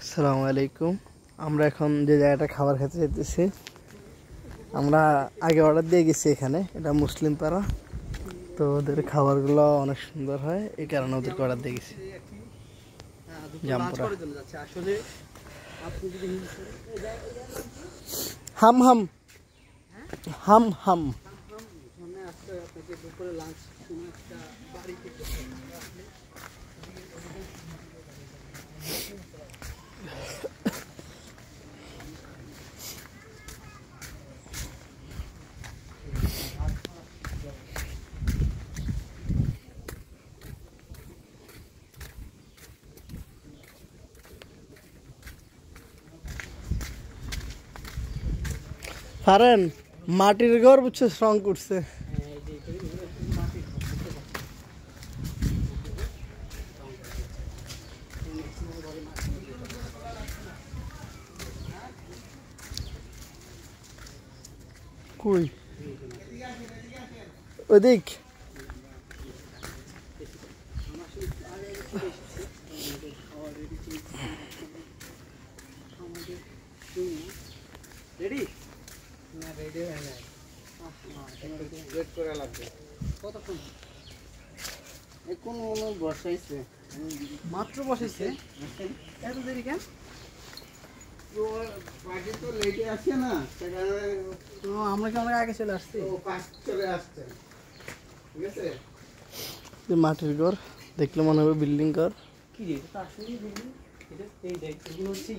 আসসালামু আলাইকুম। আমরা এখন যে জায়গাটা খাবার খেতে যেতেছি, আমরা আগে অর্ডার দিয়ে গেছি। এখানে এটা মুসলিম পাড়া, তো ওদের খাবারগুলো অনেক সুন্দর হয়, এই কারণে ওদেরকে অর্ডার দিয়ে গেছি। জামপুরা হাম হাম হাম হাম। ফারেন মাটির ঘর বুঝছে স্ট্রং করছে। কই ওদিক রেডি না রেডি হয় না ওয়েট করা লাগবে কতক্ষণ এখন বসাইছে মাত্র বসাইছে এত দেরি কেন তো পার্টি তো লেটে আসছে না তো আমরা কি অনেক আগে চলে আসছি ও পাঁচ চলে আসছে ঠিক আছে মাটির ঘর দেখলে মনে হবে বিল্ডিং ঘর। কি রে এটা আসলে বিল্ডিং এটা এই দেখ এগুলো হচ্ছে